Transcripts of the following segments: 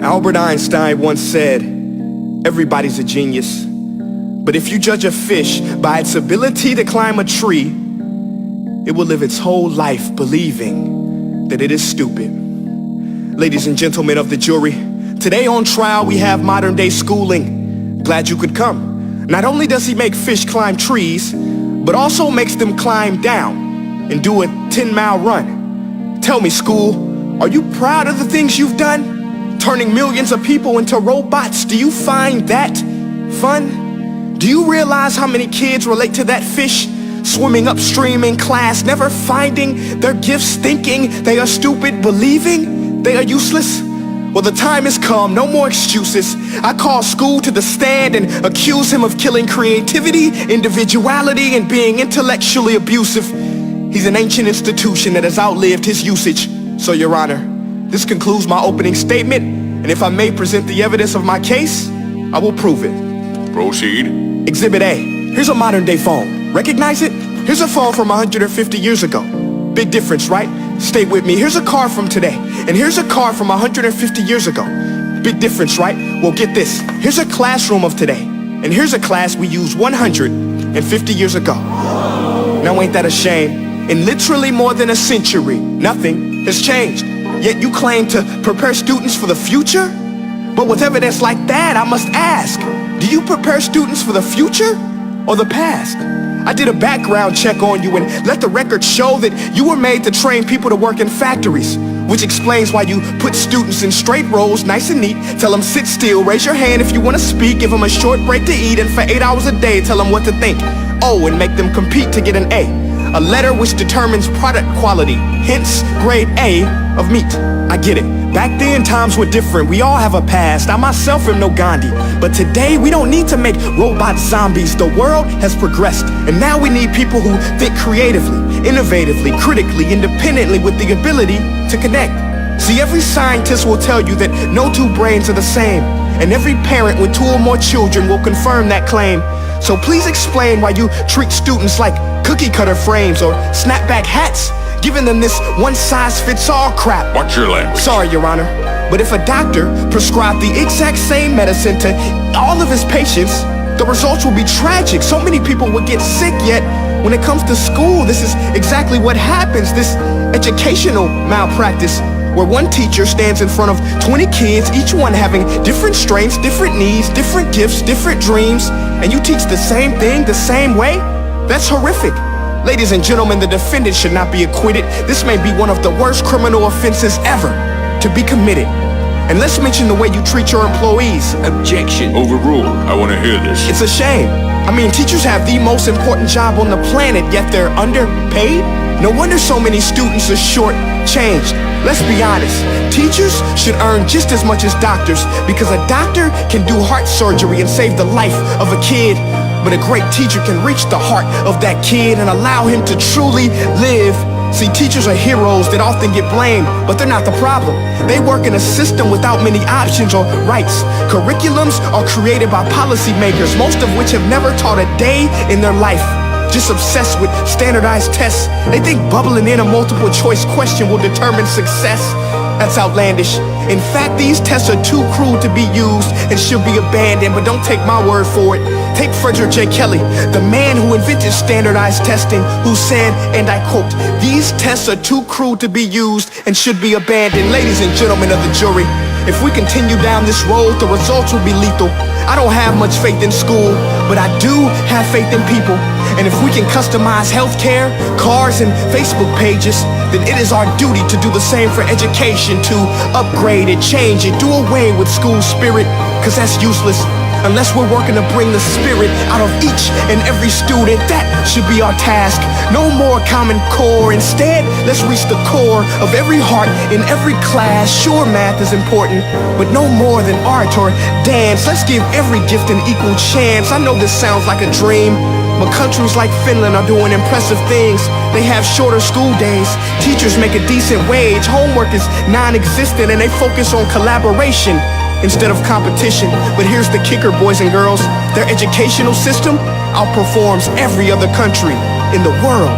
Albert Einstein once said, everybody's a genius. But if you judge a fish by its ability to climb a tree, it will live its whole life believing that it is stupid. Ladies and gentlemen of the jury, today on trial we have modern day schooling. Glad you could come. Not only does he make fish climb trees, but also makes them climb down and do a 10-mile run. Tell me, school, are you proud of the things you've done? Turning millions of people into robots, do you find that fun? Do you realize how many kids relate to that fish swimming upstream in class, never finding their gifts, thinking they are stupid, believing they are useless? Well, the time has come, no more excuses. I call school to the stand and accuse him of killing creativity, individuality, and being intellectually abusive. He's an ancient institution that has outlived his usage. So, Your Honor, this concludes my opening statement, and if I may present the evidence of my case, I will prove it. Proceed. Exhibit A. Here's a modern day phone. Recognize it? Here's a phone from 150 years ago. Big difference, right? Stay with me. Here's a car from today, and here's a car from 150 years ago. Big difference, right? Well, get this. Here's a classroom of today, and here's a class we used 150 years ago. Now, ain't that a shame? In literally more than a century, nothing has changed. Yet you claim to prepare students for the future? But with evidence like that, I must ask, do you prepare students for the future or the past? I did a background check on you and let the record show that you were made to train people to work in factories, which explains why you put students in straight rows, nice and neat, tell them sit still, raise your hand if you want to speak, give them a short break to eat, and for 8 hours a day tell them what to think. Oh, and make them compete to get an A letter which determines product quality, hence grade A of meat. I get it. Back then, times were different. We all have a past. I myself am no Gandhi. But today, we don't need to make robots zombies. The world has progressed. And now we need people who think creatively, innovatively, critically, independently, with the ability to connect. See, every scientist will tell you that no two brains are the same. And every parent with 2 or more children will confirm that claim. So please explain why you treat students like cookie cutter frames or snapback hats, giving them this one-size-fits-all crap. Watch your language. Sorry, Your Honor, but if a doctor prescribed the exact same medicine to all of his patients, the results will be tragic. So many people would get sick, yet when it comes to school, this is exactly what happens, this educational malpractice, where one teacher stands in front of 20 kids, each one having different strengths, different needs, different gifts, different dreams, and you teach the same thing the same way? That's horrific. Ladies and gentlemen, the defendant should not be acquitted. This may be one of the worst criminal offenses ever to be committed. And let's mention the way you treat your employees. Objection. Overruled. I want to hear this. It's a shame. I mean, teachers have the most important job on the planet, yet they're underpaid? No wonder so many students are short-changed. Let's be honest, teachers should earn just as much as doctors, because a doctor can do heart surgery and save the life of a kid, but a great teacher can reach the heart of that kid and allow him to truly live. See, teachers are heroes that often get blamed, but they're not the problem. They work in a system without many options or rights. Curriculums are created by policymakers, most of which have never taught a day in their life. Just obsessed with standardized tests. They think bubbling in a multiple choice question will determine success. That's outlandish. In fact, these tests are too cruel to be used and should be abandoned, but don't take my word for it. Take Frederick J. Kelly, the man who invented standardized testing, who said, and I quote, "These tests are too cruel to be used and should be abandoned." Ladies and gentlemen of the jury, if we continue down this road, the results will be lethal. I don't have much faith in school, but I do have faith in people. And if we can customize healthcare, cars, and Facebook pages, then it is our duty to do the same for education, to upgrade it, change it, do away with school spirit, because that's useless. Unless we're working to bring the spirit out of each and every student, that should be our task. No more Common Core. Instead, let's reach the core of every heart in every class. Sure, math is important, but no more than art or dance. Let's give every gift an equal chance. I know this sounds like a dream, but countries like Finland are doing impressive things. They have shorter school days. Teachers make a decent wage. Homework is non-existent, and they focus on collaboration instead of competition. But here's the kicker, boys and girls. Their educational system outperforms every other country in the world.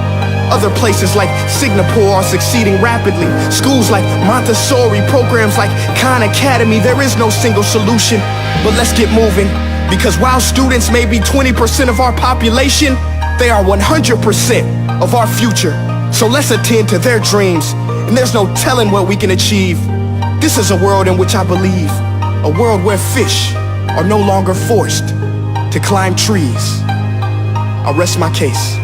Other places like Singapore are succeeding rapidly. Schools like Montessori, programs like Khan Academy, there is no single solution. But let's get moving, because while students may be 20% of our population, they are 100% of our future. So let's attend to their dreams, and there's no telling what we can achieve. This is a world in which I believe, a world where fish are no longer forced to climb trees. I'll rest my case.